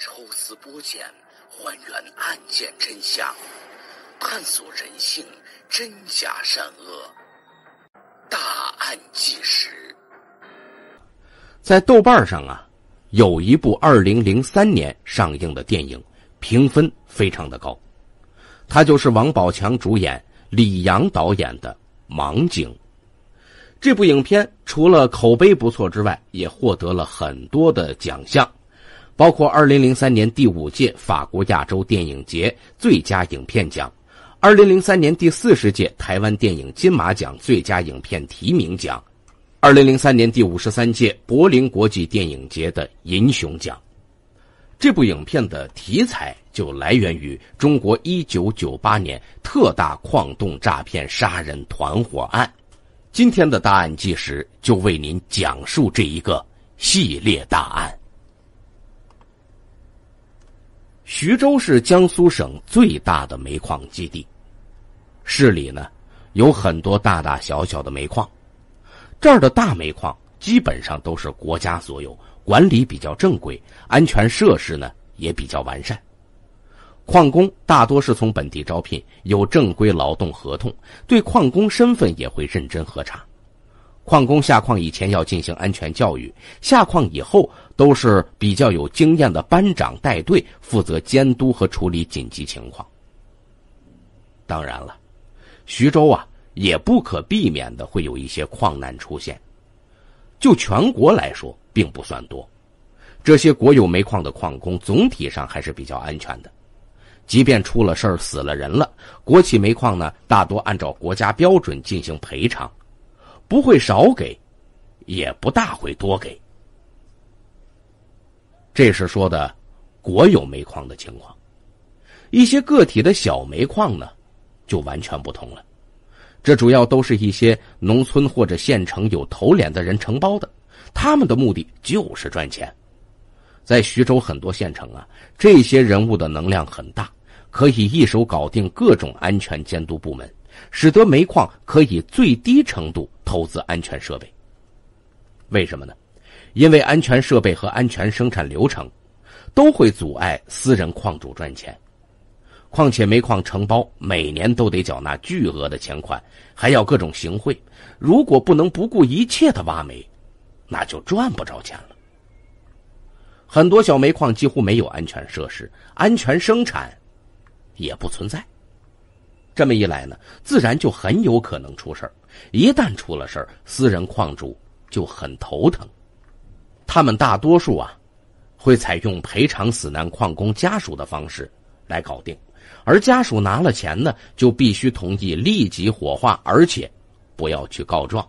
抽丝剥茧，还原案件真相，探索人性真假善恶。大案纪实。在豆瓣上啊，有一部2003年上映的电影，评分非常的高。它就是王宝强主演、李阳导演的《盲井》。这部影片除了口碑不错之外，也获得了很多的奖项，包括2003年第5届法国亚洲电影节最佳影片奖，2003年第40届台湾电影金马奖最佳影片提名奖，2003年第53届柏林国际电影节的银熊奖。这部影片的题材就来源于中国1998年特大矿洞诈骗杀人团伙案。今天的大案纪实就为您讲述这一个系列大案。徐州是江苏省最大的煤矿基地，市里呢有很多大大小小的煤矿，这儿的大煤矿基本上都是国家所有，管理比较正规，安全设施呢也比较完善。矿工大多是从本地招聘，有正规劳动合同，对矿工身份也会认真核查。矿工下矿以前要进行安全教育，下矿以后都是比较有经验的班长带队，负责监督和处理紧急情况。当然了，徐州啊也不可避免的会有一些矿难出现，就全国来说并不算多。这些国有煤矿的矿工总体上还是比较安全的，即便出了事儿死了人了，国企煤矿呢大多按照国家标准进行赔偿，不会少给，也不大会多给。这是说的国有煤矿的情况。一些个体的小煤矿呢就完全不同了，这主要都是一些农村或者县城有头脸的人承包的，他们的目的就是赚钱。在徐州很多县城啊，这些人物的能量很大，可以一手搞定各种安全监督部门，使得煤矿可以最低程度投资安全设备。为什么呢？因为安全设备和安全生产流程都会阻碍私人矿主赚钱。况且煤矿承包每年都得缴纳巨额的钱款，还要各种行贿，如果不能不顾一切的挖煤，那就赚不着钱了。很多小煤矿几乎没有安全设施，安全生产也不存在。这么一来呢，自然就很有可能出事儿。一旦出了事儿，私人矿主就很头疼。他们大多数啊，会采用赔偿死难矿工家属的方式来搞定，而家属拿了钱呢，就必须同意立即火化，而且不要去告状。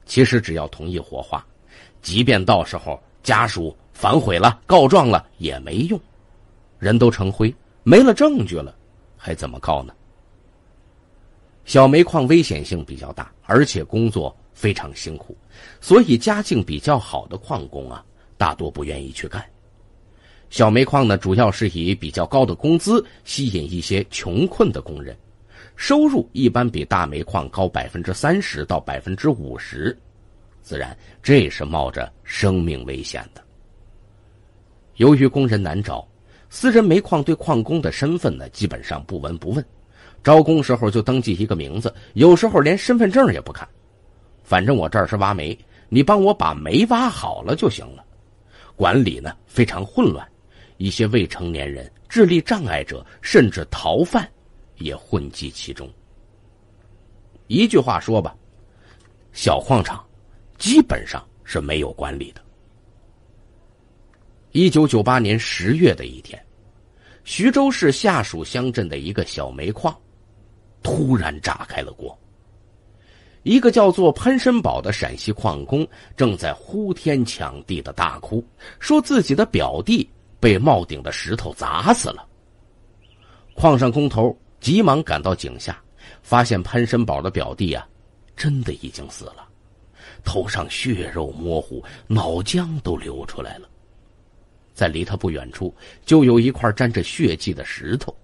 其实只要同意火化，即便到时候家属反悔了，告状了也没用，人都成灰，没了证据了，还怎么告呢？小煤矿危险性比较大，而且工作非常辛苦，所以家境比较好的矿工啊，大多不愿意去干。小煤矿呢，主要是以比较高的工资吸引一些穷困的工人，收入一般比大煤矿高30%到50%，自然这是冒着生命危险的。由于工人难找，私人煤矿对矿工的身份呢基本上不闻不问，招工时候就登记一个名字，有时候连身份证也不看，反正我这儿是挖煤，你帮我把煤挖好了就行了。管理呢非常混乱，一些未成年人、智力障碍者甚至逃犯也混迹其中。一句话说吧，小矿场基本上是没有管理的。1998年10月的一天，徐州市下属乡镇的一个小煤矿突然炸开了锅。一个叫做潘申宝的陕西矿工正在呼天抢地的大哭，说自己的表弟被冒顶的石头砸死了。矿上工头急忙赶到井下，发现潘申宝的表弟啊，真的已经死了，头上血肉模糊，脑浆都流出来了。在离他不远处就有一块沾着血迹的石头。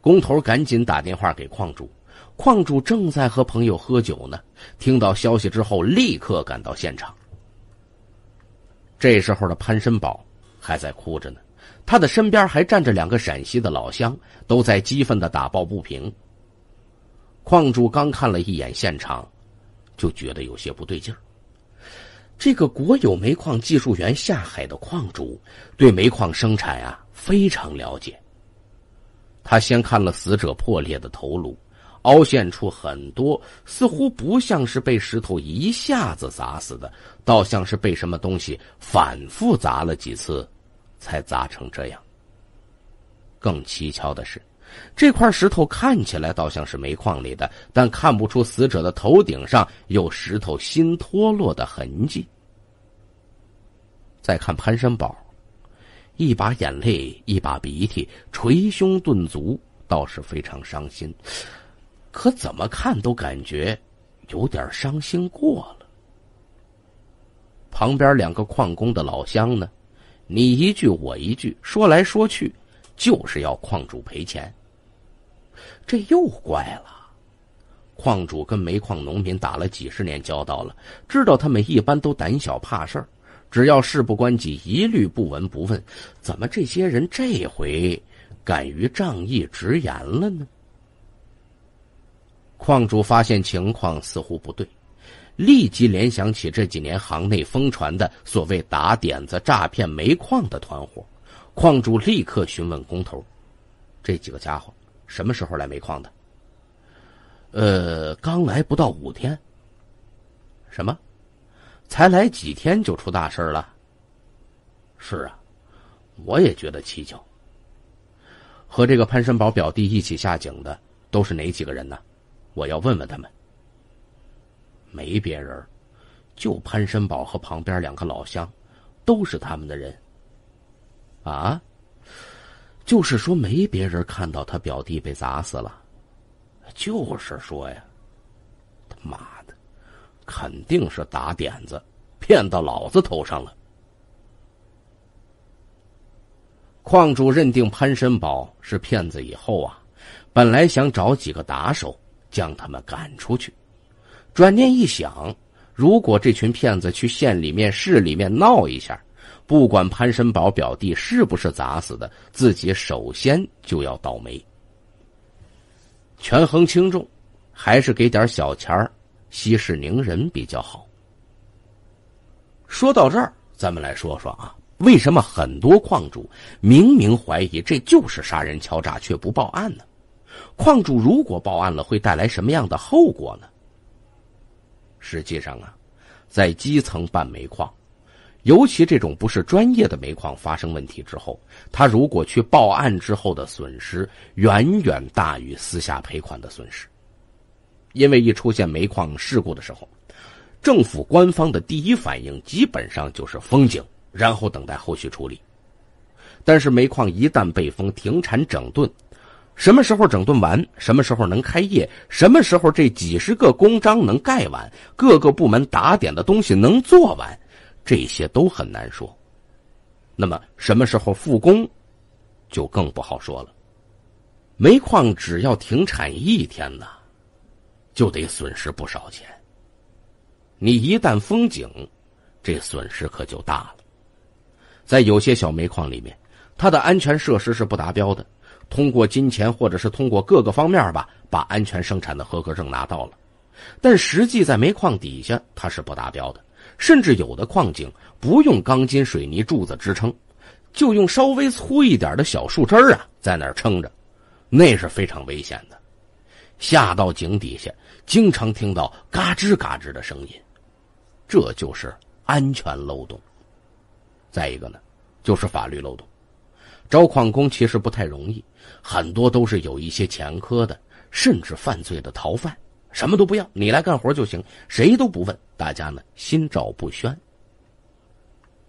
工头赶紧打电话给矿主，矿主正在和朋友喝酒呢，听到消息之后立刻赶到现场。这时候的潘申宝还在哭着呢，他的身边还站着2个陕西的老乡，都在激愤地打抱不平。矿主刚看了一眼现场，就觉得有些不对劲儿。这个国有煤矿技术员下海的矿主对煤矿生产非常了解。他先看了死者破裂的头颅，凹陷出很多似乎不像是被石头一下子砸死的，倒像是被什么东西反复砸了几次才砸成这样。更蹊跷的是，这块石头看起来倒像是煤矿里的，但看不出死者的头顶上有石头新脱落的痕迹。再看潘山宝，一把眼泪一把鼻涕，捶胸顿足，倒是非常伤心，可怎么看都感觉有点伤心过了。旁边2个矿工的老乡呢，你一句我一句，说来说去就是要矿主赔钱。这又怪了，矿主跟煤矿农民打了几十年交道了，知道他们一般都胆小怕事儿，只要事不关己一律不闻不问，怎么这些人这回敢于仗义直言了呢？矿主发现情况似乎不对，立即联想起这几年行内疯传的所谓打点子诈骗煤矿的团伙。矿主立刻询问工头，这几个家伙什么时候来煤矿的？刚来不到5天。什么？才来几天就出大事了？是啊，我也觉得蹊跷。和这个潘山宝表弟一起下井的都是哪几个人呢？我要问问他们。没别人，就潘山宝和旁边2个老乡，都是他们的人。啊？就是说没别人看到他表弟被砸死了？就是说呀，他妈的，肯定是打点子骗到老子头上了。矿主认定潘山宝是骗子以后本来想找几个打手将他们赶出去，转念一想，如果这群骗子去县里面市里面闹一下，不管潘山宝表弟是不是砸死的，自己首先就要倒霉。权衡轻重，还是给点小钱息事宁人比较好。说到这儿，咱们来说说为什么很多矿主明明怀疑这就是杀人敲诈却不报案呢？矿主如果报案了，会带来什么样的后果呢？实际上在基层办煤矿，尤其这种不是专业的煤矿发生问题之后，他如果去报案之后的损失远远大于私下赔款的损失。因为一出现煤矿事故的时候，政府官方的第一反应基本上就是封井，然后等待后续处理。但是煤矿一旦被封停产整顿，什么时候整顿完，什么时候能开业，什么时候这几十个公章能盖完，各个部门打点的东西能做完，这些都很难说。那么什么时候复工就更不好说了。煤矿只要停产1天就得损失不少钱。你一旦封井，这损失可就大了。在有些小煤矿里面，它的安全设施是不达标的，通过金钱或者是通过各个方面把安全生产的合格证拿到了，但实际在煤矿底下它是不达标的，甚至有的矿井不用钢筋水泥柱子支撑，就用稍微粗一点的小树枝在那儿撑着，那是非常危险的。下到井底下经常听到嘎吱嘎吱的声音，这就是安全漏洞。再一个呢，就是法律漏洞。招矿工其实不太容易，很多都是有一些前科的，甚至犯罪的逃犯，什么都不要，你来干活就行，谁都不问，大家呢心照不宣。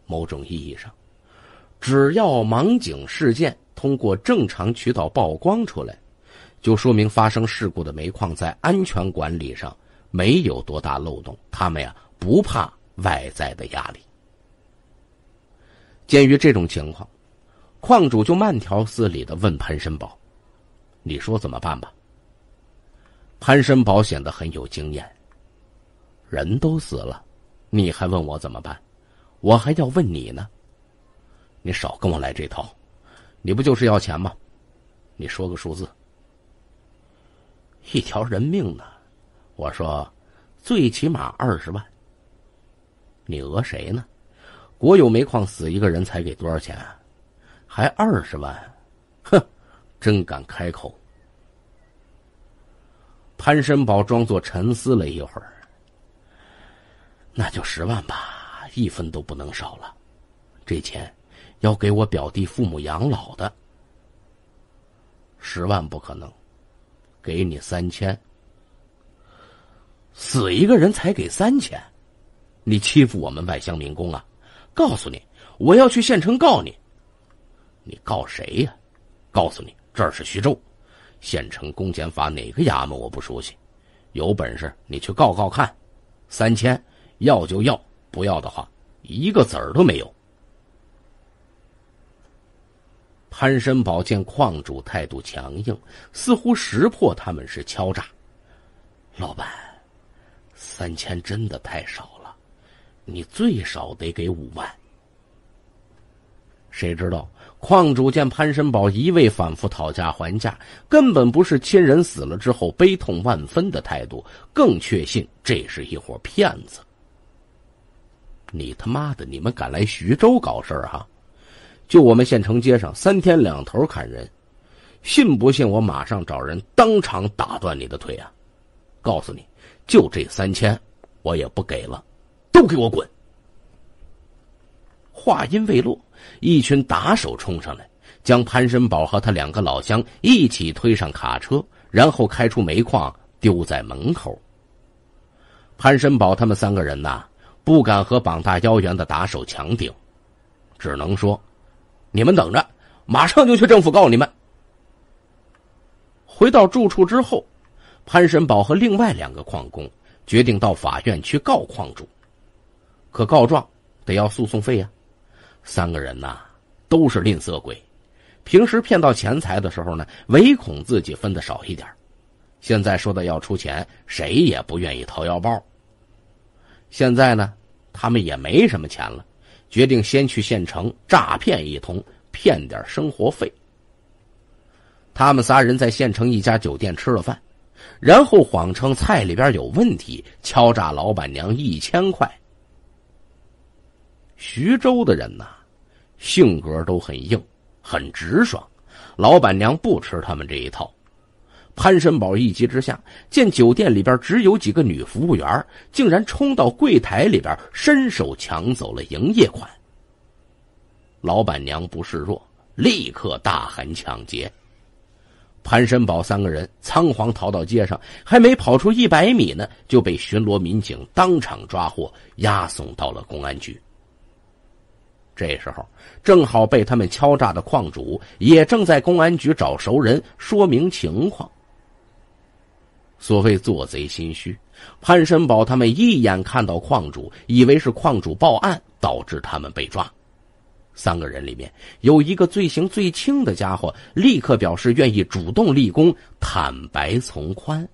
某种意义上，只要盲井事件通过正常渠道曝光出来，就说明发生事故的煤矿在安全管理上没有多大漏洞，他们不怕外在的压力。鉴于这种情况，矿主就慢条斯理地问潘山宝：“你说怎么办吧？”潘山宝显得很有经验：“人都死了，你还问我怎么办？我还要问你呢。你少跟我来这套，你不就是要钱吗？你说个数字。一条人命呢，我说最起码20万。你讹谁呢？国有煤矿死一个人才给多少钱啊？还20万？哼，真敢开口。潘申宝装作沉思了一会儿，那就10万吧，1分都不能少了。这钱要给我表弟父母养老的。10万不可能，给你3000。死一个人才给3000，你欺负我们外乡民工啊！告诉你，我要去县城告你。你告谁呀？告诉你，这儿是徐州，县城公检法哪个衙门我不熟悉，有本事你去告告看。3000，要就要，不要的话，一个子儿都没有。潘申宝见矿主态度强硬，似乎识破他们是敲诈。老板，3000真的太少了，你最少得给5万。谁知道矿主见潘申宝一味反复讨价还价，根本不是亲人死了之后悲痛万分的态度，更确信这是一伙骗子。你他妈的，你们敢来徐州搞事儿哈？就我们县城街上3天2头砍人，信不信我马上找人当场打断你的腿啊？告诉你，就这3000我也不给了，都给我滚！话音未落，一群打手冲上来，将潘申宝和他2个老乡一起推上卡车，然后开出煤矿丢在门口。潘申宝他们3个人呐，不敢和膀大腰圆的打手强顶，只能说你们等着，马上就去政府告你们。回到住处之后，潘申宝和另外2个矿工决定到法院去告矿主。可告状得要诉讼费呀。3个人呐，都是吝啬鬼，平时骗到钱财的时候呢，唯恐自己分得少一点，现在说的要出钱，谁也不愿意掏腰包。现在呢，他们也没什么钱了，决定先去县城诈骗一通，骗点生活费。他们3人在县城一家酒店吃了饭，然后谎称菜里边有问题，敲诈老板娘1000块。徐州的人呐，性格都很硬，很直爽，老板娘不吃他们这一套。潘申宝一急之下，见酒店里边只有几个女服务员，竟然冲到柜台里边，伸手抢走了营业款。老板娘不示弱，立刻大喊抢劫。潘申宝3个人仓皇逃到街上，还没跑出100米呢，就被巡逻民警当场抓获，押送到了公安局。这时候正好被他们敲诈的矿主也正在公安局找熟人说明情况。所谓做贼心虚，潘申宝他们一眼看到矿主，以为是矿主报案，导致他们被抓。3个人里面有一个罪行最轻的家伙，立刻表示愿意主动立功，坦白从宽。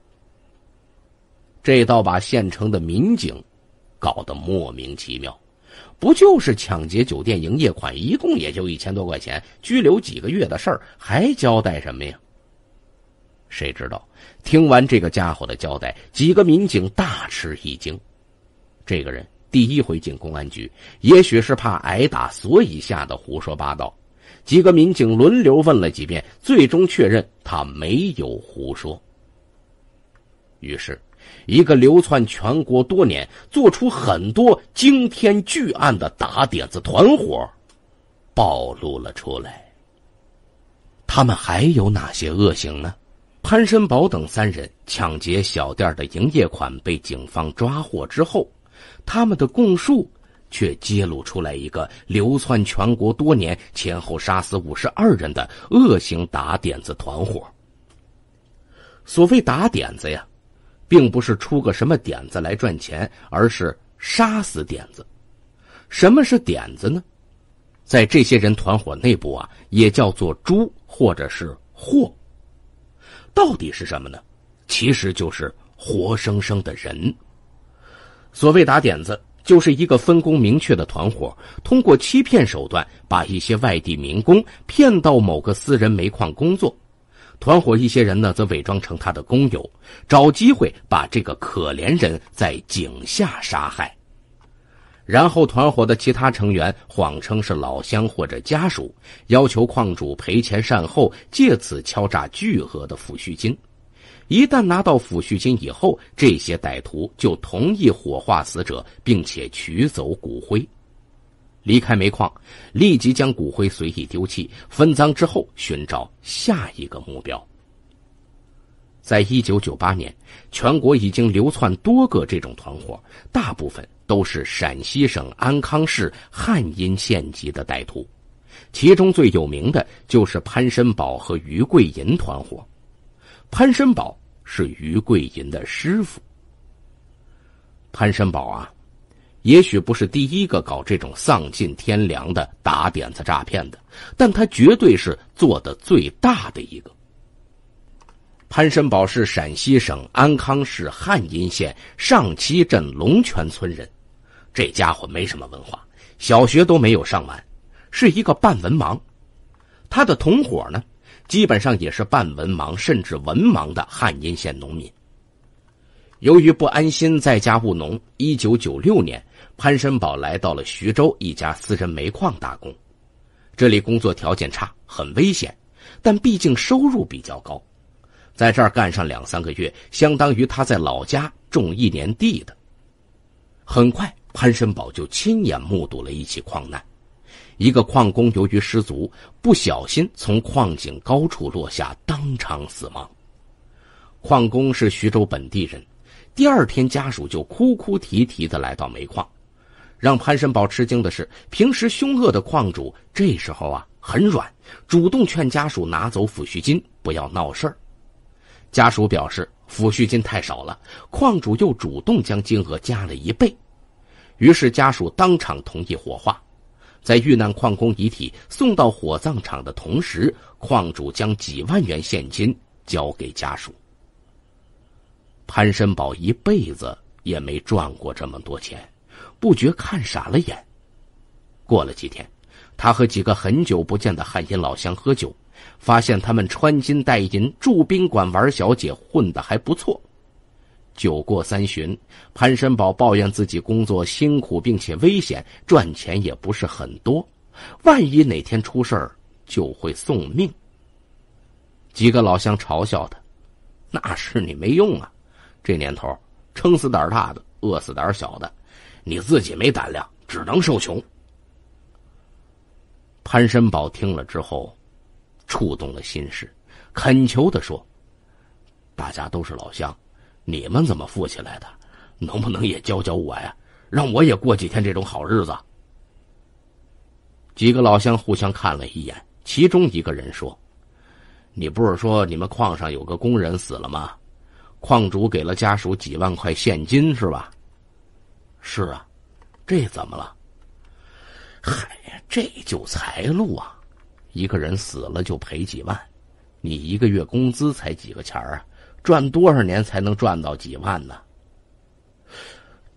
这倒把县城的民警搞得莫名其妙，不就是抢劫酒店营业款，一共也就1000多块钱，拘留几个月的事儿，还交代什么呀？谁知道听完这个家伙的交代，几个民警大吃一惊。这个人第一回进公安局，也许是怕挨打，所以吓得胡说八道。几个民警轮流问了几遍，最终确认他没有胡说。于是一个流窜全国多年，做出很多惊天巨案的打点子团伙暴露了出来。他们还有哪些恶行呢？潘申宝等3人抢劫小店的营业款被警方抓获之后，他们的供述却揭露出来一个流窜全国多年，前后杀死52人的恶行打点子团伙。所谓打点子呀，并不是出个什么点子来赚钱，而是杀死点子。什么是点子呢？在这些人团伙内部啊，也叫做猪或者是货。到底是什么呢？其实就是活生生的人。所谓打点子，就是一个分工明确的团伙，通过欺骗手段把一些外地民工骗到某个私人煤矿工作。团伙一些人呢，则伪装成他的工友，找机会把这个可怜人在井下杀害。然后团伙的其他成员谎称是老乡或者家属，要求矿主赔钱善后，借此敲诈巨额的抚恤金。一旦拿到抚恤金以后，这些歹徒就同意火化死者，并且取走骨灰。离开煤矿，立即将骨灰随意丢弃，分赃之后寻找下一个目标。在1998年，全国已经流窜多个这种团伙，大部分都是陕西省安康市汉阴县级的歹徒，其中最有名的就是潘申宝和于桂银团伙。潘申宝是于桂银的师傅。潘申宝啊，也许不是第一个搞这种丧尽天良的打点子诈骗的，但他绝对是做的最大的一个。潘申宝是陕西省安康市汉阴县上七镇龙泉村人，这家伙没什么文化，小学都没有上完，是一个半文盲。他的同伙呢，基本上也是半文盲甚至文盲的汉阴县农民。由于不安心在家务农，1996年，潘申宝来到了徐州一家私人煤矿打工。这里工作条件差，很危险，但毕竟收入比较高。在这儿干上2-3个月，相当于他在老家种1年地的。很快，潘申宝就亲眼目睹了一起矿难。一个矿工由于失足，不小心从矿井高处落下，当场死亡。矿工是徐州本地人，第二天家属就哭哭啼啼地来到煤矿。让潘申宝吃惊的是，平时凶恶的矿主这时候啊很软，主动劝家属拿走抚恤金，不要闹事儿。家属表示抚恤金太少了，矿主又主动将金额加了1倍，于是家属当场同意火化。在遇难矿工遗体送到火葬场的同时，矿主将几万元现金交给家属。潘申宝一辈子也没赚过这么多钱，不觉看傻了眼。过了几天，他和几个很久不见的汉阴老乡喝酒，发现他们穿金戴银，住宾馆玩小姐，混得还不错。酒过3巡，潘申宝抱怨自己工作辛苦并且危险，赚钱也不是很多，万一哪天出事儿就会送命。几个老乡嘲笑他，那是你没用啊，这年头撑死胆大的，饿死胆小的，你自己没胆量，只能受穷。潘申宝听了之后触动了心事，恳求地说，大家都是老乡，你们怎么富起来的，能不能也教教我呀，让我也过几天这种好日子。几个老乡互相看了一眼，其中一个人说，你不是说你们矿上有个工人死了吗？矿主给了家属几万块现金是吧？是啊，这怎么了？嗨，这就财路啊，一个人死了就赔几万，你1个月工资才几个钱啊，赚多少年才能赚到几万呢？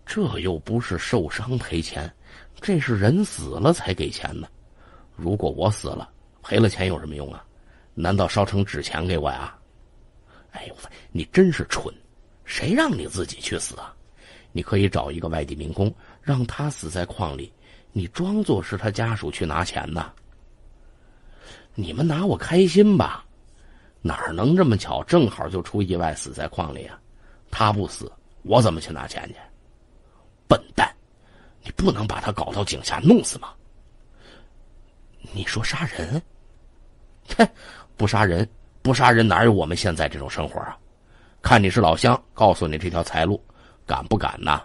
这又不是受伤赔钱，这是人死了才给钱呢。如果我死了，赔了钱有什么用啊？难道烧成纸钱给我呀？哎呦，你真是蠢，谁让你自己去死啊？你可以找一个外地民工，让他死在矿里，你装作是他家属去拿钱呢。你们拿我开心吧？哪能这么巧，正好就出意外死在矿里啊？他不死，我怎么去拿钱去？笨蛋，你不能把他搞到井下弄死吗？你说杀人？切，不杀人，不杀人哪有我们现在这种生活啊？看你是老乡，告诉你这条财路，敢不敢呢？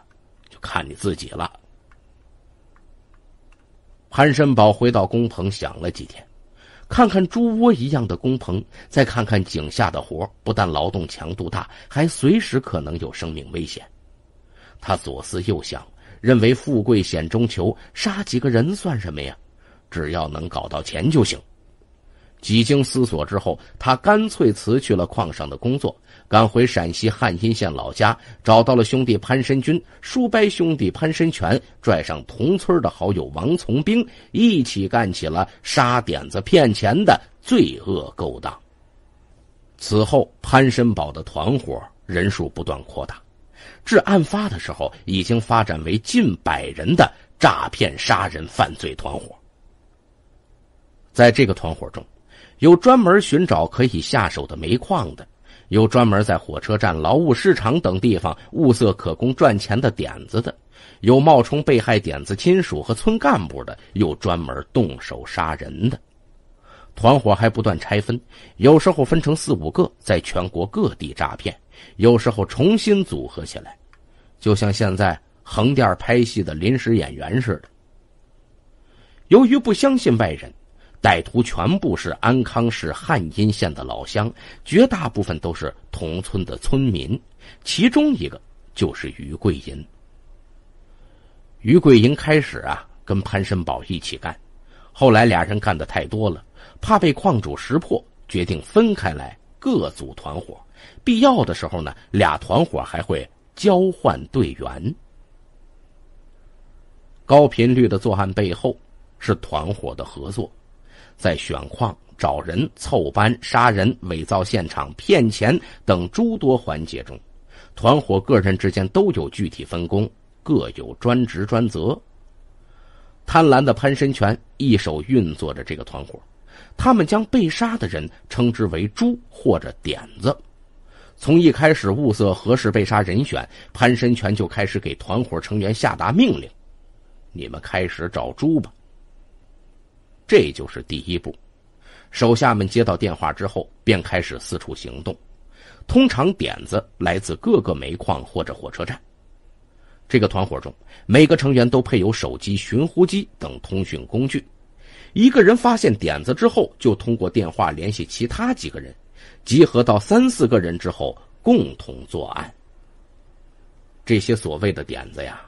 就看你自己了。潘申宝回到工棚想了几天，看看猪窝一样的工棚，再看看井下的活，不但劳动强度大，还随时可能有生命危险。他左思右想，认为富贵险中求，杀几个人算什么呀？只要能搞到钱就行。几经思索之后，他干脆辞去了矿上的工作，赶回陕西汉阴县老家，找到了兄弟潘申军，叔伯兄弟潘申全，拽上同村的好友王从兵，一起干起了杀点子骗钱的罪恶勾当。此后，潘申宝的团伙人数不断扩大，至案发的时候，已经发展为近100人的诈骗杀人犯罪团伙。在这个团伙中，有专门寻找可以下手的煤矿的，有专门在火车站、劳务市场等地方物色可供赚钱的点子的，有冒充被害点子亲属和村干部的，有专门动手杀人的。团伙还不断拆分，有时候分成4、5个，在全国各地诈骗，有时候重新组合起来，就像现在横店拍戏的临时演员似的。由于不相信外人，歹徒全部是安康市汉阴县的老乡，绝大部分都是同村的村民，其中一个就是于桂银。于桂银开始跟潘申宝一起干，后来俩人干得太多了，怕被矿主识破，决定分开来各组团伙，必要的时候呢，俩团伙还会交换队员。高频率的作案背后是团伙的合作，在选矿、找人、凑班、杀人、伪造现场、骗钱等诸多环节中，团伙个人之间都有具体分工，各有专职专责。贪婪的潘申全一手运作着这个团伙，他们将被杀的人称之为猪或者点子。从一开始物色合适被杀人选，潘申全就开始给团伙成员下达命令：你们开始找猪吧。这就是第一步。手下们接到电话之后，便开始四处行动。通常点子来自各个煤矿或者火车站。这个团伙中，每个成员都配有手机、寻呼机等通讯工具。一个人发现点子之后，就通过电话联系其他几个人，集合到3、4个人之后，共同作案。这些所谓的点子呀，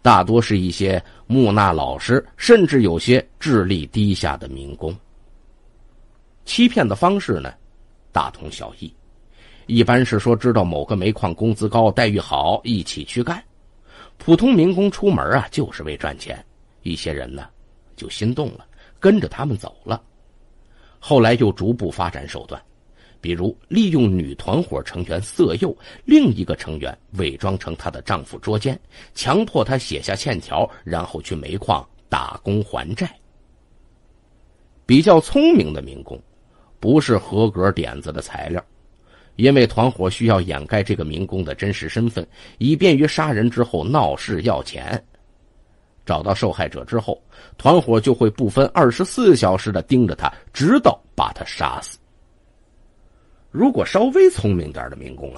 大多是一些木讷老实，甚至有些智力低下的民工。欺骗的方式呢，大同小异，一般是说知道某个煤矿工资高、待遇好，一起去干。普通民工出门就是为赚钱，一些人呢就心动了，跟着他们走了。后来又逐步发展手段，比如利用女团伙成员色诱另一个成员，伪装成她的丈夫捉奸，强迫她写下欠条，然后去煤矿打工还债。比较聪明的民工不是合格点子的材料，因为团伙需要掩盖这个民工的真实身份，以便于杀人之后闹事要钱。找到受害者之后，团伙就会不分24小时的盯着他，直到把他杀死。如果稍微聪明点的民工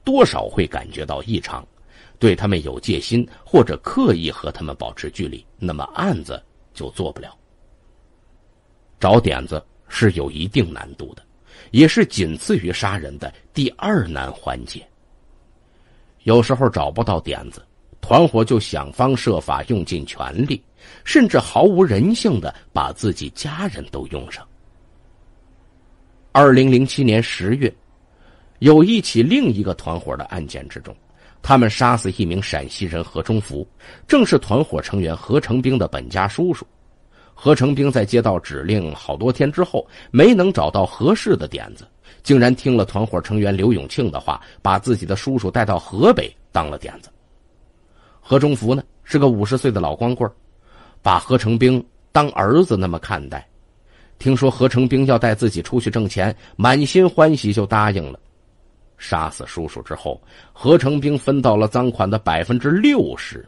多少会感觉到异常，对他们有戒心，或者刻意和他们保持距离，那么案子就做不了。找点子是有一定难度的，也是仅次于杀人的第2难环节。有时候找不到点子，团伙就想方设法用尽全力，甚至毫无人性的把自己家人都用上。2007年10月，有一起另一个团伙的案件之中，他们杀死一名陕西人何忠福，正是团伙成员何成兵的本家叔叔。何成兵在接到指令好多天之后，没能找到合适的点子，竟然听了团伙成员刘永庆的话，把自己的叔叔带到河北当了点子。何忠福呢，是个50岁的老光棍，把何成兵当儿子那么看待。听说何成兵要带自己出去挣钱，满心欢喜就答应了。杀死叔叔之后，何成兵分到了赃款的60%。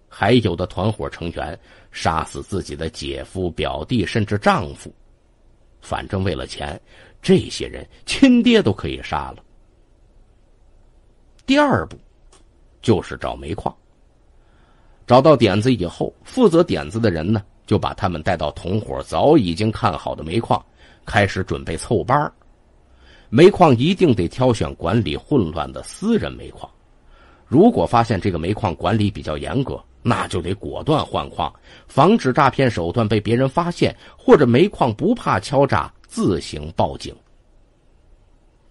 还有的团伙成员杀死自己的姐夫、表弟，甚至丈夫。反正为了钱，这些人亲爹都可以杀了。第2步就是找煤矿。找到点子以后，负责点子的人呢，就把他们带到同伙早已经看好的煤矿，开始准备凑班。煤矿一定得挑选管理混乱的私人煤矿，如果发现这个煤矿管理比较严格，那就得果断换矿，防止诈骗手段被别人发现，或者煤矿不怕敲诈，自行报警。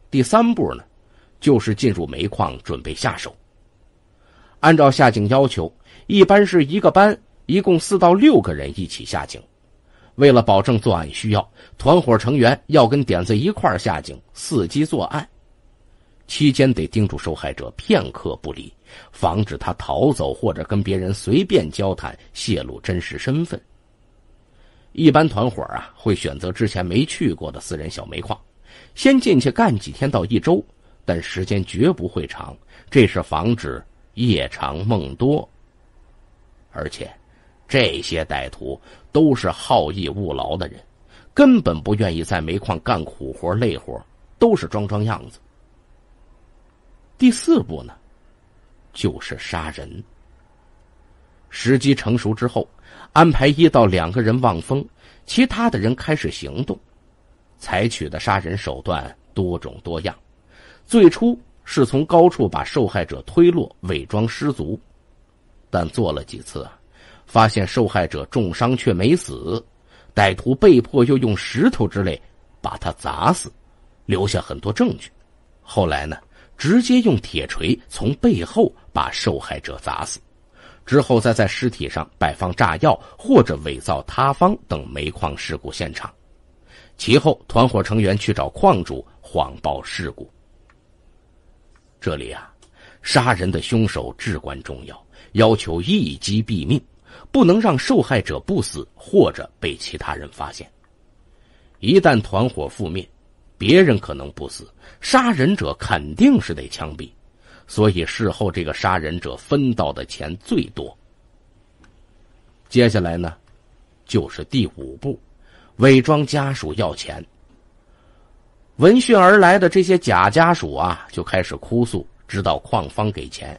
第3步呢，就是进入煤矿准备下手。按照下井要求，一般是一个班，一共4到6个人一起下井。为了保证作案需要，团伙成员要跟点子一块儿下井，伺机作案。期间得盯住受害者片刻不离，防止他逃走或者跟别人随便交谈，泄露真实身份。一般团伙会选择之前没去过的私人小煤矿，先进去干几天到1周，但时间绝不会长，这是防止夜长梦多。而且这些歹徒都是好逸恶劳的人，根本不愿意在煤矿干苦活累活，都是装样子。第4步呢，就是杀人。时机成熟之后，安排1到2个人望风，其他的人开始行动。采取的杀人手段多种多样，最初是从高处把受害者推落，伪装失足，但做了几次发现受害者重伤却没死，歹徒被迫又用石头之类把他砸死，留下很多证据。后来呢，直接用铁锤从背后把受害者砸死，之后再在尸体上摆放炸药或者伪造塌方等煤矿事故现场。其后团伙成员去找矿主谎报事故。这里杀人的凶手至关重要，要求一击毙命，不能让受害者不死或者被其他人发现。一旦团伙覆灭，别人可能不死，杀人者肯定是得枪毙，所以事后这个杀人者分到的钱最多。接下来呢，就是第5步，伪装家属要钱。闻讯而来的这些假家属就开始哭诉，直到矿方给钱。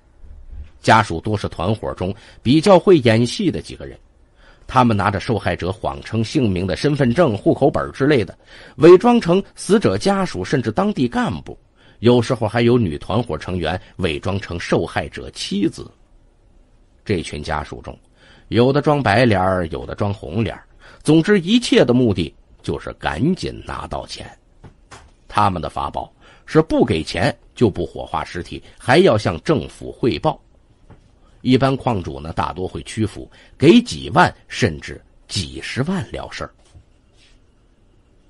家属多是团伙中比较会演戏的几个人，他们拿着受害者谎称姓名的身份证、户口本之类的，伪装成死者家属甚至当地干部，有时候还有女团伙成员伪装成受害者妻子。这群家属中，有的装白脸，有的装红脸，总之一切的目的就是赶紧拿到钱。他们的法宝是不给钱就不火化尸体，还要向政府汇报。一般矿主呢，大多会屈服，给几万甚至几十万了事儿。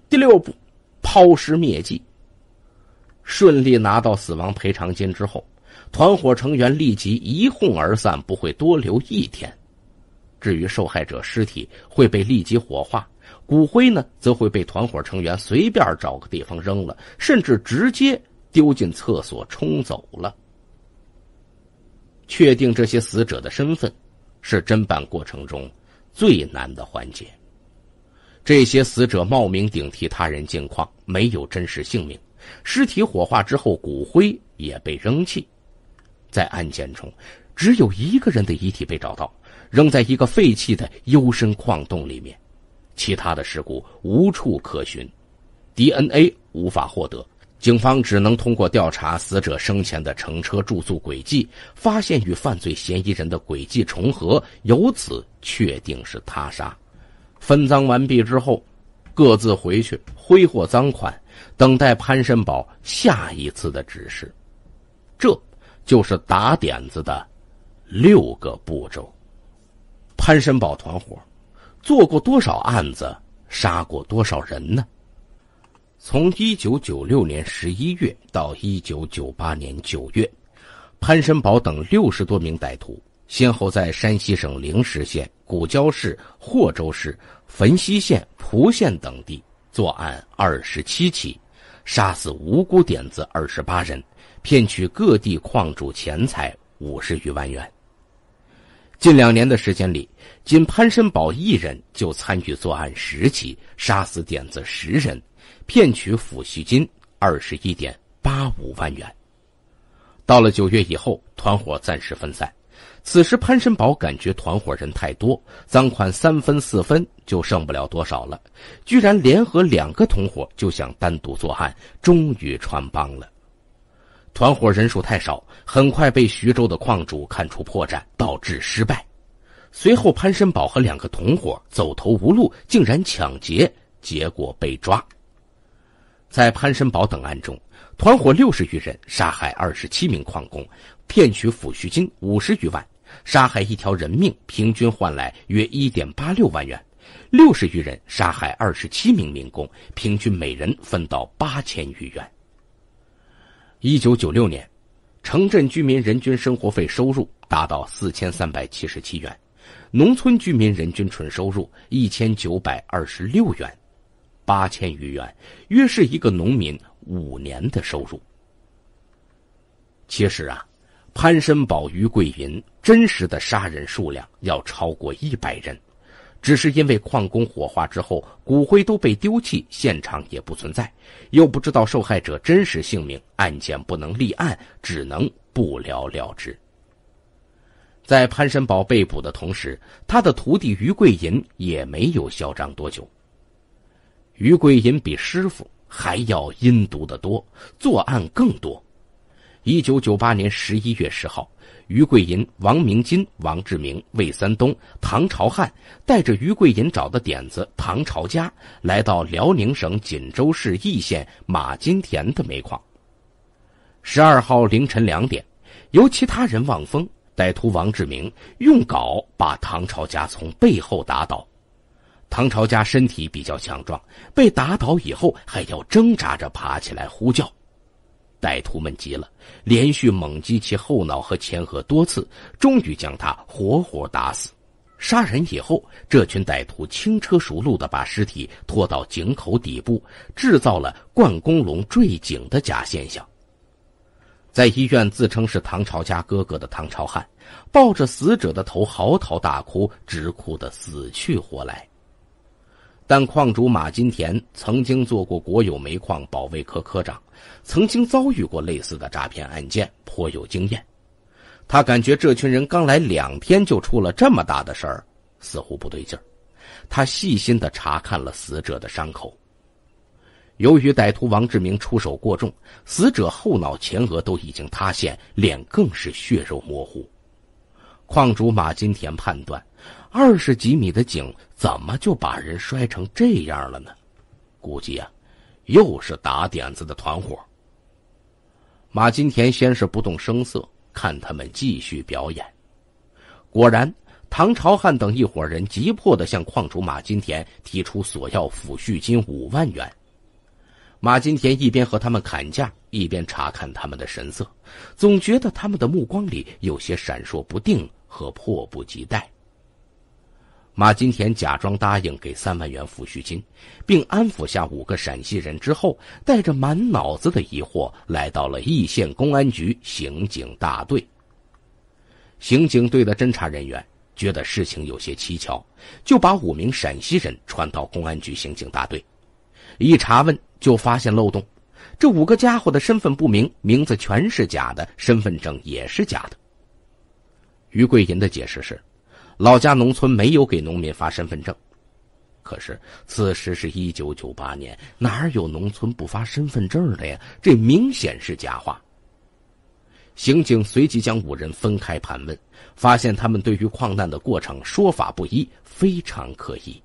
第6步，抛尸灭迹。顺利拿到死亡赔偿金之后，团伙成员立即一哄而散，不会多留1天。至于受害者尸体会被立即火化，骨灰呢则会被团伙成员随便找个地方扔了，甚至直接丢进厕所冲走了。确定这些死者的身份是侦办过程中最难的环节。这些死者冒名顶替他人境况，没有真实姓名，尸体火化之后骨灰也被扔弃。在案件中，只有1个人的遗体被找到，扔在一个废弃的幽深矿洞里面，其他的尸骨无处可寻， DNA 无法获得，警方只能通过调查死者生前的乘车住宿轨迹，发现与犯罪嫌疑人的轨迹重合，由此确定是他杀。分赃完毕之后，各自回去挥霍赃款，等待潘申宝下一次的指示。这就是打点子的6个步骤。潘申宝团伙做过多少案子，杀过多少人呢？从1996年11月到1998年9月，潘申宝等60多名歹徒先后在山西省灵石县、古蛟市、霍州市、汾西县、蒲县等地作案27起，杀死无辜点子28人，骗取各地矿主钱财50余万元。近2年的时间里，仅潘申宝1人就参与作案10起，杀死点子10人，骗取抚恤金21.85万元。到了9月以后，团伙暂时分散。此时潘申宝感觉团伙人太多，赃款3分4分就剩不了多少了，居然联合2个同伙就想单独作案，终于穿帮了。团伙人数太少，很快被徐州的矿主看出破绽，导致失败。随后潘申宝和2个同伙走投无路，竟然抢劫，结果被抓。在潘申宝等案中，团伙60余人杀害27名矿工，骗取抚恤金50余万，杀害1条人命，平均换来约 1.86 万元。60余人杀害27名民工，平均每人分到8000余元。1996年，城镇居民人均生活费收入达到4377元，农村居民人均纯收入1926元，8000余元，约是一个农民5年的收入。其实啊，潘申宝、于桂银真实的杀人数量要超过100人，只是因为矿工火化之后骨灰都被丢弃，现场也不存在，又不知道受害者真实姓名，案件不能立案，只能不了了之。在潘申宝被捕的同时，他的徒弟于桂银也没有嚣张多久。于桂银比师傅还要阴毒得多，作案更多。1998年11月10号，于桂银、王明金、王志明、魏三东、唐朝汉带着于桂银找的点子唐朝家，来到辽宁省锦州市义县马金田的煤矿。12号凌晨2点，由其他人望风，歹徒王志明用镐把唐朝家从背后打倒。唐朝家身体比较强壮，被打倒以后还要挣扎着爬起来呼叫。歹徒们急了，连续猛击其后脑和前额多次，终于将他活活打死。杀人以后，这群歹徒轻车熟路地把尸体拖到井口底部，制造了灌公笼坠井的假现象。在医院自称是唐朝家哥哥的唐朝汉，抱着死者的头嚎啕大哭，直哭得死去活来。但矿主马金田曾经做过国有煤矿保卫科科长，曾经遭遇过类似的诈骗案件，颇有经验。他感觉这群人刚来2天就出了这么大的事儿，似乎不对劲儿。他细心地查看了死者的伤口。由于歹徒王志明出手过重，死者后脑前额都已经塌陷，脸更是血肉模糊。矿主马金田判断，20几米的井怎么就把人摔成这样了呢？估计啊，又是打点子的团伙。马金田先是不动声色，看他们继续表演。果然，唐朝汉等一伙人急迫地向矿主马金田提出索要抚恤金5万元。马金田一边和他们砍价，一边查看他们的神色，总觉得他们的目光里有些闪烁不定和迫不及待。马金田假装答应给3万元抚恤金，并安抚下5个陕西人之后，带着满脑子的疑惑来到了义县公安局刑警大队。刑警队的侦查人员觉得事情有些蹊跷，就把5名陕西人传到公安局刑警大队。一查问就发现漏洞，这5个家伙的身份不明，名字全是假的，身份证也是假的。于桂银的解释是，老家农村没有给农民发身份证。可是此时是1998年，哪有农村不发身份证的呀？这明显是假话。刑警随即将5人分开盘问，发现他们对于矿难的过程说法不一，非常可疑。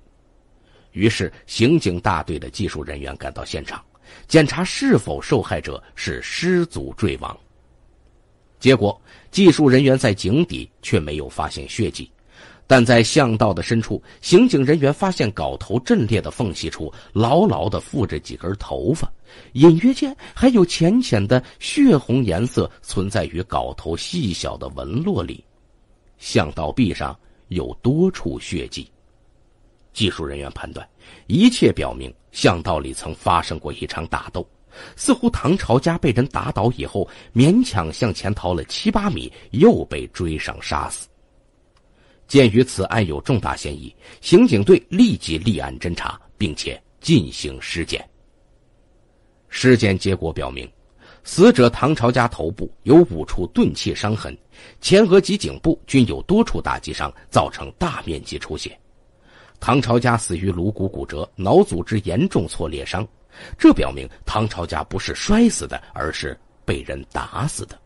于是刑警大队的技术人员赶到现场，检查是否受害者是失足坠亡。结果技术人员在井底却没有发现血迹，但在巷道的深处，刑警人员发现镐头震裂的缝隙处牢牢地附着几根头发，隐约间还有浅浅的血红颜色存在于镐头细小的纹络里。巷道壁上有多处血迹。技术人员判断，一切表明巷道里曾发生过一场打斗，似乎唐朝家被人打倒以后，勉强向前逃了7、8米，又被追上杀死。鉴于此案有重大嫌疑，刑警队立即立案侦查，并且进行尸检。尸检结果表明，死者唐朝家头部有5处钝器伤痕，前额及颈部均有多处打击伤，造成大面积出血。唐朝家死于颅骨骨折、脑组织严重挫裂伤，这表明唐朝家不是摔死的，而是被人打死的。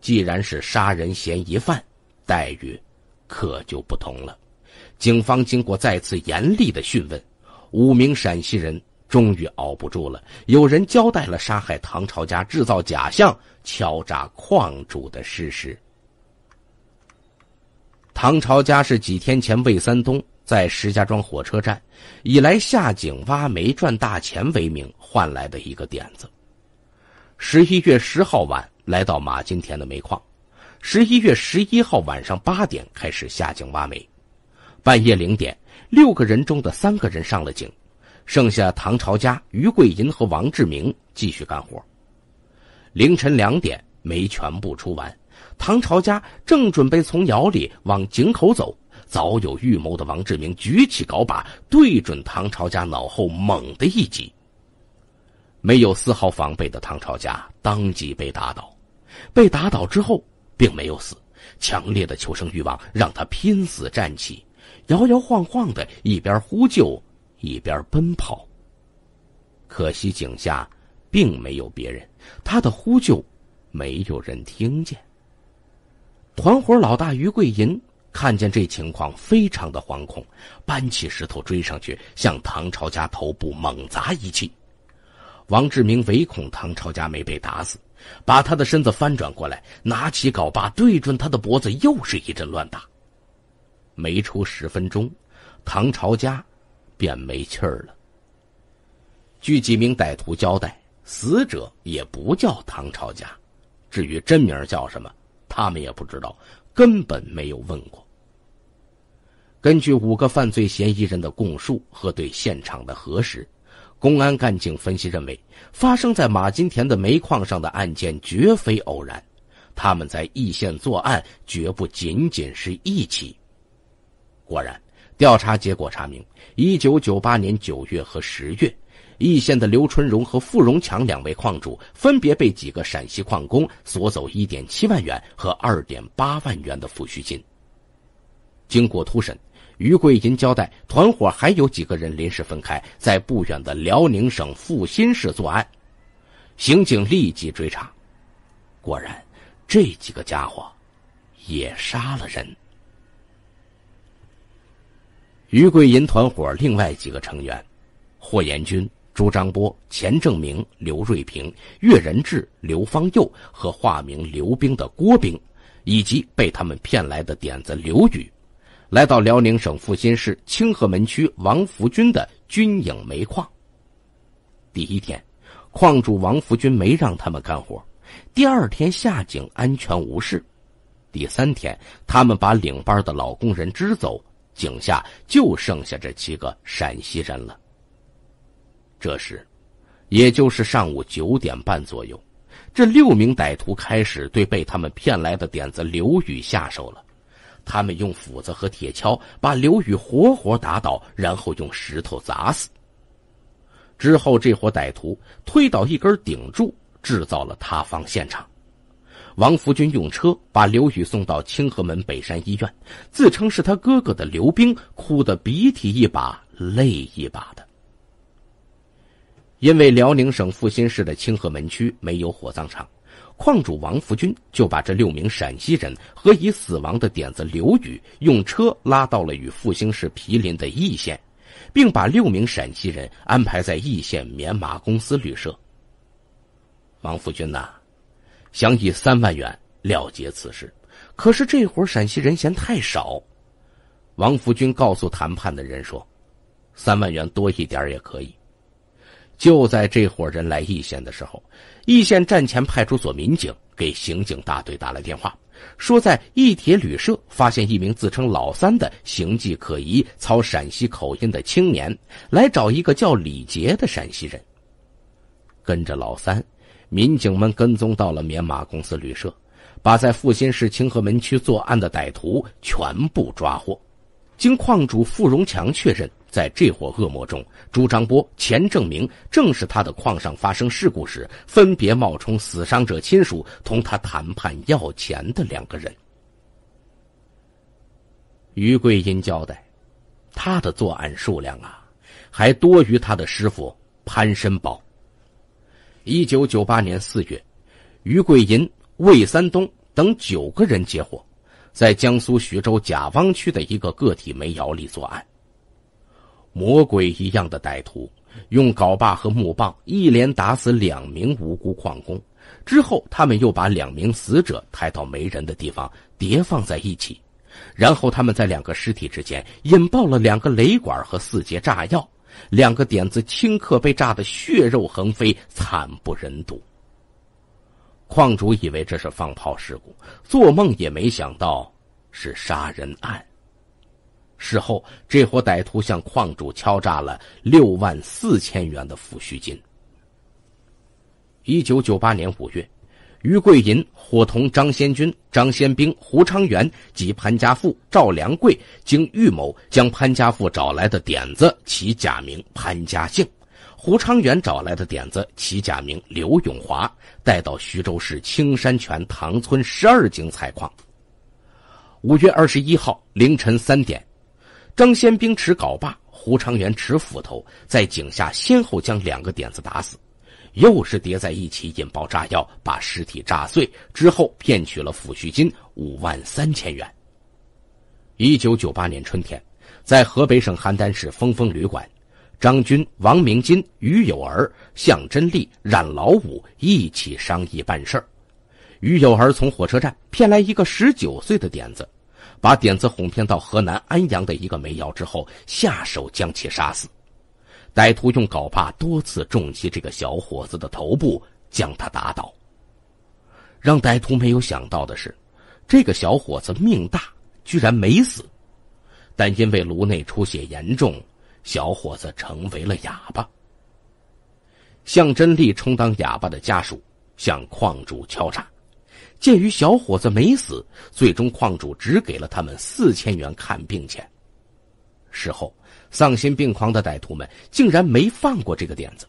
既然是杀人嫌疑犯，待遇可就不同了。警方经过再次严厉的讯问，5名陕西人终于熬不住了，有人交代了杀害唐朝家、制造假象、敲诈矿主的事实。唐朝家是几天前魏三东在石家庄火车站以来下井挖煤赚大钱为名换来的一个点子。11月10号晚来到马金田的煤矿，11月11号晚上8点开始下井挖煤。半夜0点，6个人中的3个人上了井，剩下唐朝家、于桂银和王志明继续干活。凌晨2点，煤全部出完，唐朝家正准备从窑里往井口走，早有预谋的王志明举起镐把，对准唐朝家脑后猛地一击。没有丝毫防备的唐朝家当即被打倒，被打倒之后并没有死，强烈的求生欲望让他拼死站起，摇摇晃晃的一边呼救一边奔跑。可惜井下并没有别人，他的呼救没有人听见。团伙老大于桂银看见这情况非常的惶恐，搬起石头追上去，向唐朝家头部猛砸一气。王志明唯恐唐朝家没被打死，把他的身子翻转过来，拿起镐把对准他的脖子又是一阵乱打。没出10分钟，唐朝家便没气儿了。据几名歹徒交代，死者也不叫唐朝家，至于真名叫什么，他们也不知道，根本没有问过。根据5个犯罪嫌疑人的供述和对现场的核实，公安干警分析认为，发生在马金田的煤矿上的案件绝非偶然，他们在易县作案绝不仅仅是一起。果然，调查结果查明，1998年9月和10月，易县的刘春荣和傅荣强2位矿主分别被几个陕西矿工索走 1.7 万元和 2.8 万元的抚恤金。经过突审，于桂银交代，团伙还有几个人临时分开，在不远的辽宁省阜新市作案。刑警立即追查，果然这几个家伙也杀了人。于桂银团伙另外几个成员霍延军、朱章波、钱正明、刘瑞平、岳仁志、刘方佑和化名刘兵的郭兵，以及被他们骗来的点子刘宇，来到辽宁省阜新市清河门区王福军的军营煤矿。第一天，矿主王福军没让他们干活，第2天下井安全无事，第3天他们把领班的老工人支走，井下就剩下这7个陕西人了。这时也就是上午9点半左右，这6名歹徒开始对被他们骗来的点子刘宇下手了。他们用斧子和铁锹把刘宇活活打倒，然后用石头砸死。之后这伙歹徒推倒一根顶柱，制造了塌方现场。王福军用车把刘宇送到清河门北山医院，自称是他哥哥的刘兵哭得鼻涕一把泪一把的。因为辽宁省阜新市的清河门区没有火葬场，矿主王福军就把这6名陕西人和已死亡的点子刘宇用车拉到了与阜新市毗邻的易县，并把6名陕西人安排在易县棉麻公司旅社。王福军想以3万元了结此事，可是这伙陕西人嫌太少。王福军告诉谈判的人说，3万元多一点也可以。就在这伙人来易县的时候，易县站前派出所民警给刑警大队打了电话，说在易铁旅社发现一名自称老三的形迹可疑、操陕西口音的青年，来找一个叫李杰的陕西人。跟着老三，民警们跟踪到了棉麻公司旅社，把在阜新市清河门区作案的歹徒全部抓获。经矿主傅荣强确认，在这伙恶魔中，朱章波、钱正明正是他的矿上发生事故时分别冒充死伤者亲属同他谈判要钱的2个人。于桂英交代，他的作案数量还多于他的师傅潘申宝。1998年4月，于桂银、魏三东等9个人结伙，在江苏徐州贾汪区的一个个体煤窑里作案。魔鬼一样的歹徒用镐把和木棒一连打死2名无辜矿工，之后他们又把2名死者抬到没人的地方叠放在一起，然后他们在2个尸体之间引爆了2个雷管和4节炸药，2个点子顷刻被炸得血肉横飞，惨不忍睹。矿主以为这是放炮事故，做梦也没想到是杀人案。事后，这伙歹徒向矿主敲诈了64000元的抚恤金。1998年5月，于桂银伙同张先军、张先兵、胡昌元及潘家富、赵良贵经郁谋将潘家富找来的点子起假名潘家兴，胡昌元找来的点子起假名刘永华，带到徐州市青山泉塘村12井采矿。5月21号凌晨3点，张先兵持镐把，胡昌元持斧头，在井下先后将2个点子打死，又是叠在一起引爆炸药，把尸体炸碎，之后骗取了抚恤金53000元。1998年春天，在河北省邯郸市峰峰旅馆，张军、王明金、于有儿、向真利、冉老五一起商议办事儿。于有儿从火车站骗来一个19岁的点子，把点子哄骗到河南安阳的一个煤窑之后，下手将其杀死。歹徒用镐把多次重击这个小伙子的头部，将他打倒。让歹徒没有想到的是，这个小伙子命大，居然没死，但因为颅内出血严重，小伙子成为了哑巴。向真利充当哑巴的家属向矿主敲诈，鉴于小伙子没死，最终矿主只给了他们4000元看病钱。事后丧心病狂的歹徒们竟然没放过这个点子。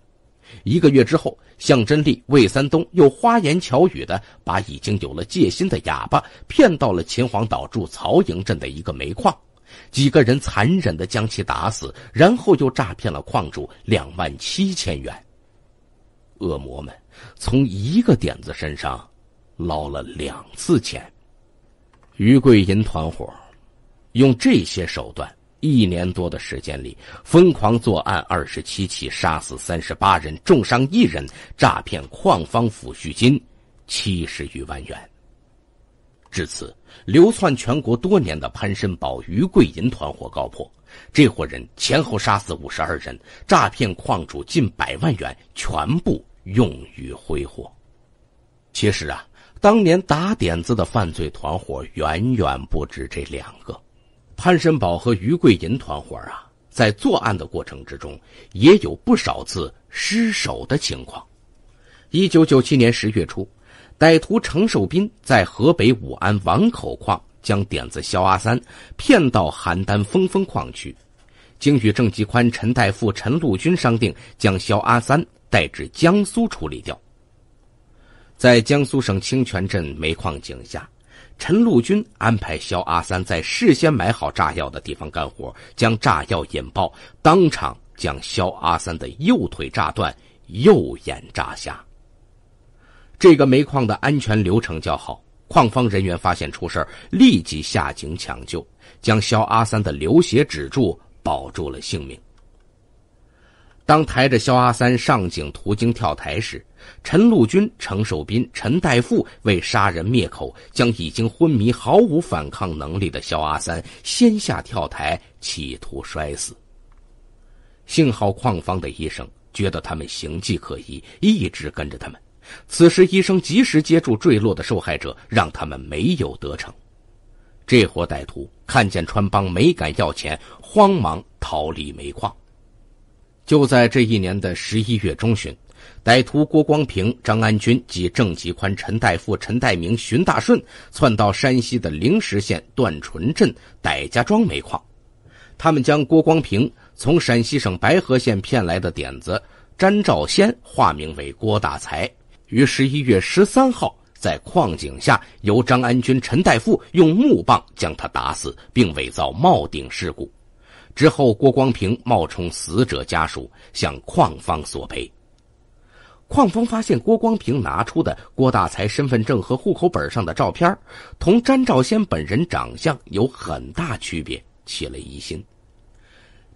1个月之后，向真利、魏三东又花言巧语的把已经有了戒心的哑巴骗到了秦皇岛驻曹营镇的一个煤矿，几个人残忍的将其打死，然后又诈骗了矿主27000元。恶魔们从一个点子身上捞了2次钱。于桂银团伙用这些手段，1年多的时间里，疯狂作案27起，杀死38人，重伤1人，诈骗矿方抚恤金70余万元。至此，流窜全国多年的潘申宝、于桂银团伙告破，这伙人前后杀死52人，诈骗矿主近100万元，全部用于挥霍。其实啊，当年打点子的犯罪团伙远远不止这2个。潘申宝和于桂银团伙啊，在作案的过程之中，也有不少次失手的情况。1997年10月初，歹徒程寿斌在河北武安王口矿将点子肖阿三骗到邯郸峰峰矿区，经与郑继宽、陈大富、陈陆军商定，将肖阿三带至江苏处理掉。在江苏省清泉镇煤矿井下，陈陆军安排肖阿三在事先买好炸药的地方干活，将炸药引爆，当场将肖阿三的右腿炸断，右眼炸瞎。这个煤矿的安全流程较好，矿方人员发现出事，立即下井抢救，将肖阿三的流血止住，保住了性命。当抬着肖阿三上井途经跳台时，陈陆军、程寿斌、陈大富为杀人灭口，将已经昏迷毫无反抗能力的肖阿三先下跳台，企图摔死。幸好矿方的医生觉得他们形迹可疑，一直跟着他们。此时医生及时接住坠落的受害者，让他们没有得逞。这伙歹徒看见穿帮没敢要钱，慌忙逃离煤矿。就在这一年的11月中旬，歹徒郭光平、张安军及郑继宽、陈大富、陈代明、荀大顺窜到山西的灵石县段淳镇傣家庄煤矿。他们将郭光平从陕西省白河县骗来的点子詹兆先化名为郭大才，于11月13号在矿井下由张安军、陈大富用木棒将他打死，并伪造冒顶事故。之后郭光平冒充死者家属向矿方索赔。邝峰发现郭光平拿出的郭大才身份证和户口本上的照片同詹兆先本人长相有很大区别，起了疑心。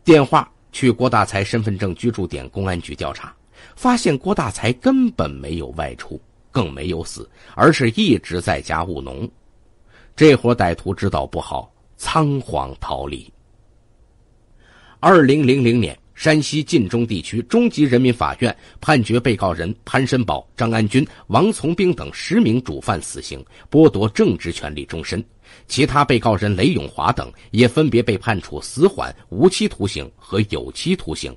电话去郭大才身份证居住点公安局调查，发现郭大才根本没有外出，更没有死，而是一直在家务农。这伙歹徒知道不好，仓皇逃离。2000年，山西晋中地区中级人民法院判决被告人潘申宝、张安军、王从兵等10名主犯死刑，剥夺政治权利终身。其他被告人雷永华等也分别被判处死缓、无期徒刑和有期徒刑。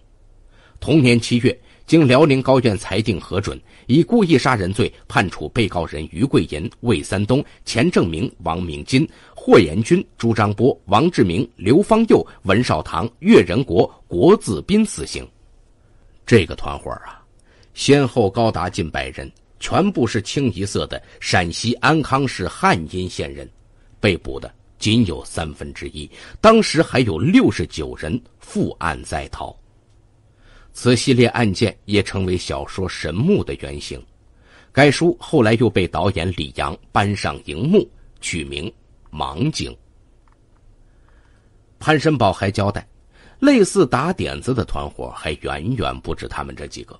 同年7月，经辽宁高院裁定核准，以故意杀人罪判处被告人于桂银、魏三东、钱正明、王明金、霍延军、朱章波、王志明、刘方佑、文绍堂、岳仁国、郭自斌死刑。这个团伙先后高达近100人，全部是清一色的陕西安康市汉阴县人，被捕的仅有1/3，当时还有69人负案在逃。此系列案件也成为小说《神木》的原型，该书后来又被导演李阳搬上荧幕，取名《盲井》。潘申宝还交代，类似打点子的团伙还远远不止他们这几个，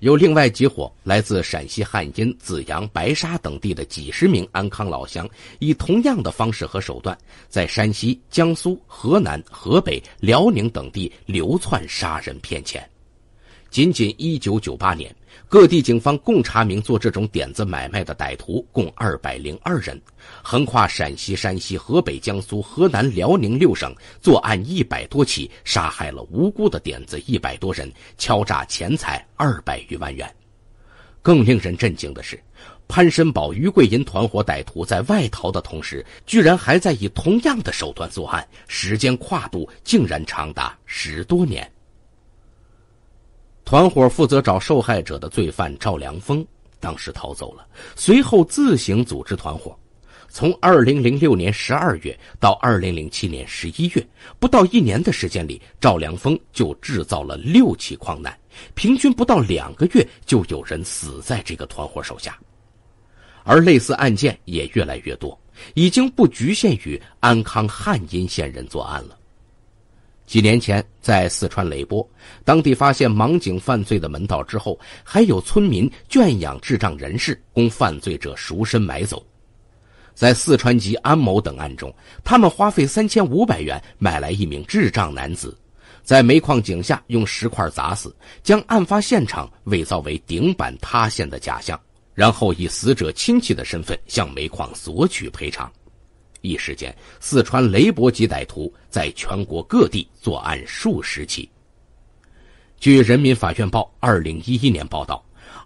有另外几伙来自陕西汉阴、紫阳、白沙等地的几十名安康老乡，以同样的方式和手段，在山西、江苏、河南、河北、辽宁等地流窜杀人骗钱。仅仅1998年，各地警方共查明做这种点子买卖的歹徒共202人，横跨陕西、山西、河北、江苏、河南、辽宁6省，作案100多起，杀害了无辜的点子100多人，敲诈钱财200余万元。更令人震惊的是，潘申宝、于桂银团伙歹徒在外逃的同时，居然还在以同样的手段作案，时间跨度竟然长达10多年。团伙负责找受害者的罪犯赵良峰当时逃走了，随后自行组织团伙。从2006年12月到2007年11月，不到1年的时间里，赵良峰就制造了6起矿难，平均不到2个月就有人死在这个团伙手下。而类似案件也越来越多，已经不局限于安康汉阴县人作案了。几年前，在四川雷波，当地发现盲井犯罪的门道之后，还有村民圈养智障人士，供犯罪者赎身买走。在四川籍安某等案中，他们花费3500元买来一名智障男子，在煤矿井下用石块砸死，将案发现场伪造为顶板塌陷的假象，然后以死者亲戚的身份向煤矿索取赔偿。一时间，四川雷波籍歹徒在全国各地作案数十起。据人民法院报2011年报道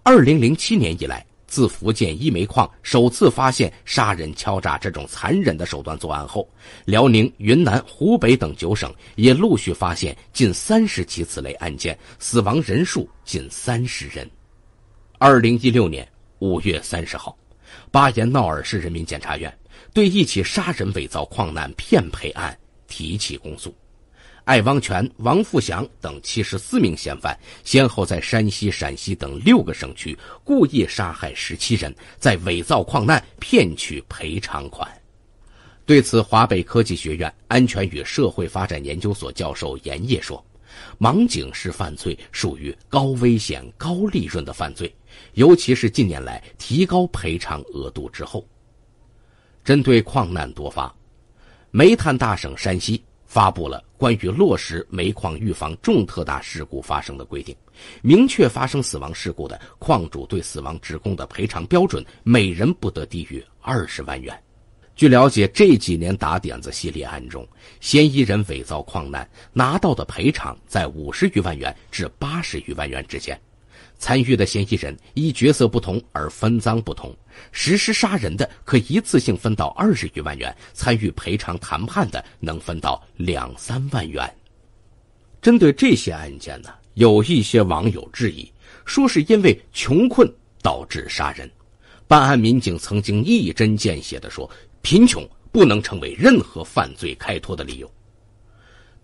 ，2007年以来，自福建一煤矿首次发现杀人敲诈这种残忍的手段作案后，辽宁、云南、湖北等9省也陆续发现近30起此类案件，死亡人数近30人。2016年5月30号，巴彦淖尔市人民检察院对一起杀人伪造矿难骗赔案提起公诉。艾汪全、王富祥等74名嫌犯先后在山西、陕西等6个省区故意杀害17人，再伪造矿难骗取赔偿款。对此，华北科技学院安全与社会发展研究所教授严烨说，盲井式犯罪属于高危险、高利润的犯罪，尤其是近年来提高赔偿额度之后。针对矿难多发，煤炭大省山西发布了关于落实煤矿预防重特大事故发生的规定，明确发生死亡事故的矿主对死亡职工的赔偿标准，每人不得低于20万元。据了解，这几年打点子系列案中，嫌疑人伪造矿难拿到的赔偿在50余万元至80余万元之间。参与的嫌疑人依角色不同而分赃不同，实施杀人的可一次性分到20余万元，参与赔偿谈判的能分到2-3万元。针对这些案件呢，有一些网友质疑，说是因为穷困导致杀人。办案民警曾经一针见血地说，贫穷不能成为任何犯罪开脱的理由。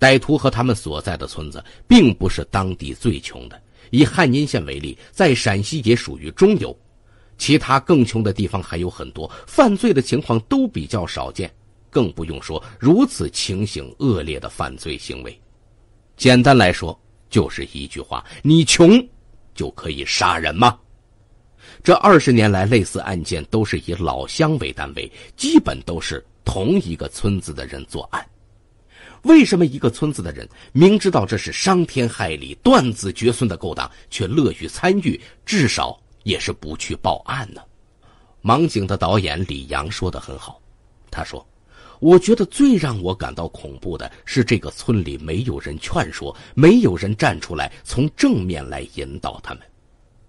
歹徒和他们所在的村子并不是当地最穷的，以汉阴县为例，在陕西也属于中游，其他更穷的地方还有很多，犯罪的情况都比较少见，更不用说如此情形恶劣的犯罪行为。简单来说，就是一句话：你穷就可以杀人吗？这20年来，类似案件都是以老乡为单位，基本都是同一个村子的人作案。为什么一个村子的人明知道这是伤天害理、断子绝孙的勾当，却乐于参与，至少也是不去报案呢？盲井的导演李阳说得很好，他说：我觉得最让我感到恐怖的是，这个村里没有人劝说，没有人站出来从正面来引导他们。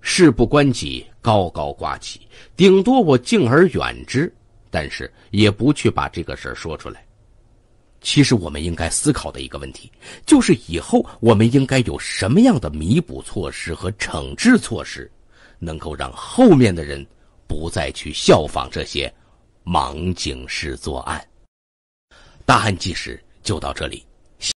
事不关己，高高挂起，顶多我敬而远之，但是也不去把这个事儿说出来。其实我们应该思考的一个问题，就是以后我们应该有什么样的弥补措施和惩治措施，能够让后面的人不再去效仿这些盲井式作案。大案纪实就到这里，